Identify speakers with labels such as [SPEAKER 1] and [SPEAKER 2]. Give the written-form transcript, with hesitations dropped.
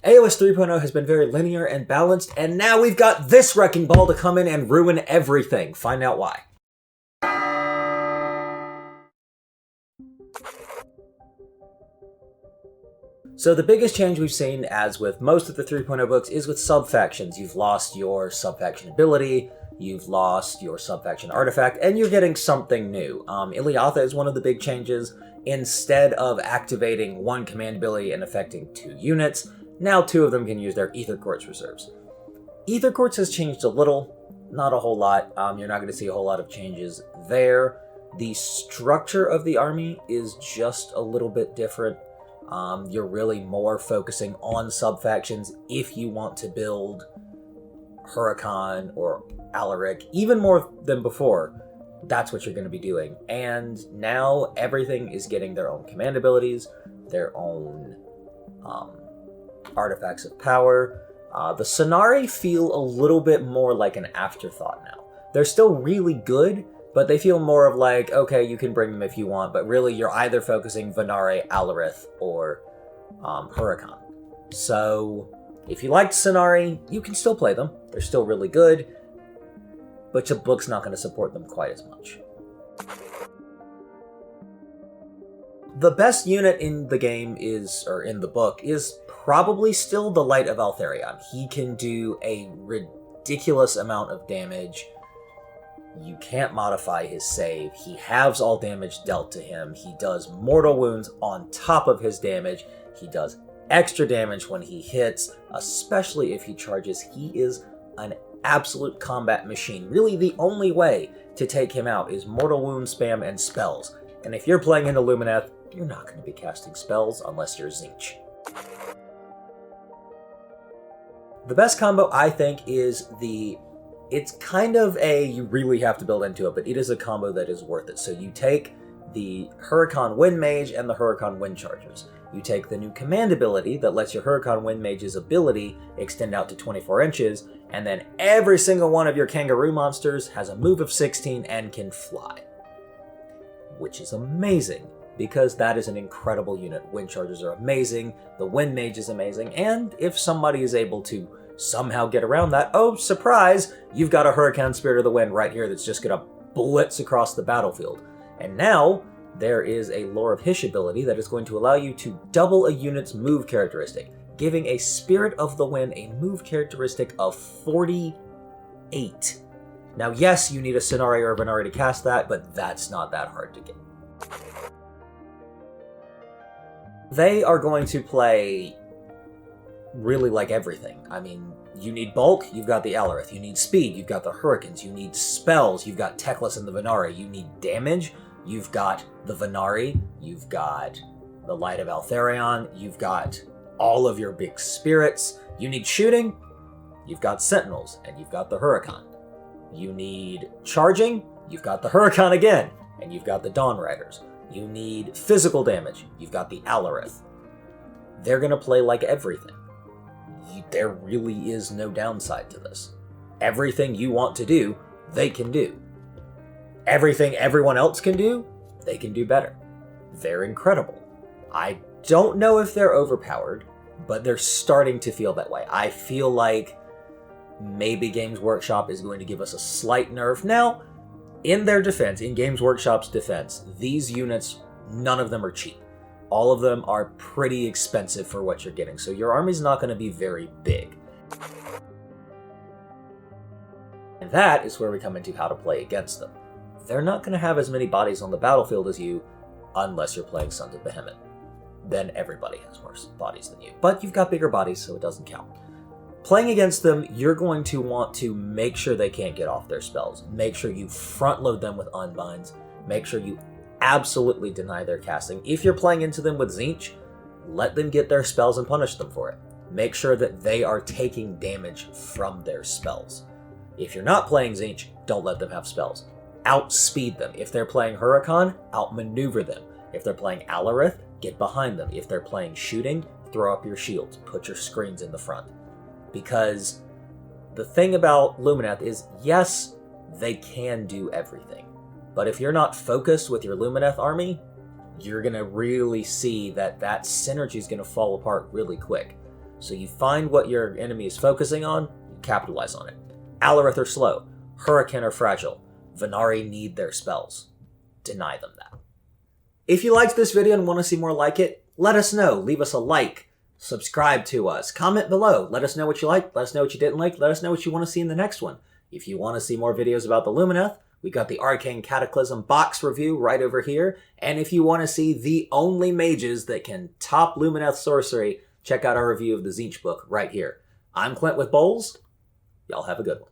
[SPEAKER 1] AoS 3.0 has been very linear and balanced, and now we've got this wrecking ball to come in and ruin everything. Find out why. So the biggest change we've seen, as with most of the 3.0 books, is with sub-factions. You've lost your sub-faction ability, you've lost your sub-faction artifact, and you're getting something new. Iliatha is one of the big changes. Instead of activating one command ability and affecting 2 units, now 2 of them can use their Ether Quartz reserves. Ether Quartz has changed a little, not a whole lot. You're not going to see a whole lot of changes there. The structure of the army is just a little bit different. You're really more focusing on sub-factions if you want to build Huracan or Alaric, even more than before. That's what you're going to be doing. And now everything is getting their own command abilities, their own artifacts of power. The Sonari feel a little bit more like an afterthought now. They're still really good, but they feel more of like, okay, you can bring them if you want, but really you're either focusing Venari, Alarith, or Huracan. So if you liked Sonari, you can still play them. They're still really good, but your book's not going to support them quite as much. The best unit in the game in the book, is probably still the Light of Altharion. He can do a ridiculous amount of damage. You can't modify his save. He halves all damage dealt to him. He does mortal wounds on top of his damage. He does extra damage when he hits, especially if he charges. He is an absolute combat machine. Really, the only way to take him out is mortal wound spam and spells. And if you're playing into Lumineth, you're not going to be casting spells unless you're Tzeentch. The best combo, I think, is it's kind of you really have to build into it, but it is a combo that is worth it. So you take the Huracan Wind Mage and the Huracan Wind Chargers. You take the new command ability that lets your Huracan Wind Mage's ability extend out to 24 inches, and then every single one of your kangaroo monsters has a move of 16 and can fly. Which is amazing, because that is an incredible unit. Wind Chargers are amazing, the Wind Mage is amazing, and if somebody is able to somehow get around that, oh, surprise, you've got a Huracan Spirit of the Wind right here that's just going to blitz across the battlefield. And now, there is a Lore of Hysh ability that is going to allow you to double a unit's move characteristic, giving a Spirit of the Wind a move characteristic of 48. Now, yes, you need a Sonari or a Venari to cast that, but that's not that hard to get. They are going to play really like everything. I mean, you need bulk, you've got the Alarith. You need speed, you've got the Hurricanes. You need spells, you've got Teclis and the Venari. You need damage, you've got the Venari. You've got the Light of Altharion. You've got all of your big spirits. You need shooting, you've got Sentinels, and you've got the Huracan. You need charging, you've got the Huracan again, and you've got the Dawn Riders. You need physical damage, you've got the Alarith. They're going to play like everything. There really is no downside to this. Everything you want to do, they can do. Everything everyone else can do, they can do better. They're incredible. I don't know if they're overpowered, but they're starting to feel that way. I feel like maybe Games Workshop is going to give us a slight nerf. Now, in their defense, in Games Workshop's defense, these units, none of them are cheap. All of them are pretty expensive for what you're getting, so your army's not going to be very big. And that is where we come into how to play against them. They're not going to have as many bodies on the battlefield as you, unless you're playing Sons of Behemoth. Then everybody has worse bodies than you. But you've got bigger bodies, so it doesn't count. Playing against them, you're going to want to make sure they can't get off their spells. Make sure you front load them with Unbinds. Make sure you absolutely deny their casting. If you're playing into them with Tzeentch, let them get their spells and punish them for it. Make sure that they are taking damage from their spells. If you're not playing Tzeentch, don't let them have spells. Outspeed them. If they're playing Huracan, outmaneuver them. If they're playing Alarith, get behind them. If they're playing shooting, throw up your shields. Put your screens in the front. Because the thing about Lumineth is, yes, they can do everything. But if you're not focused with your Lumineth army, you're going to really see that synergy is going to fall apart really quick. So you find what your enemy is focusing on, you capitalize on it. Alarith are slow. Hurricane are fragile. Venari need their spells. Deny them that. If you liked this video and want to see more like it, let us know. Leave us a like. Subscribe to us. Comment below. Let us know what you liked. Let us know what you didn't like. Let us know what you want to see in the next one. If you want to see more videos about the Lumineth, we got the Arcane Cataclysm box review right over here. And if you want to see the only mages that can top Lumineth sorcery, check out our review of the Tzeentch book right here. I'm Clint with Bowles. Y'all have a good one.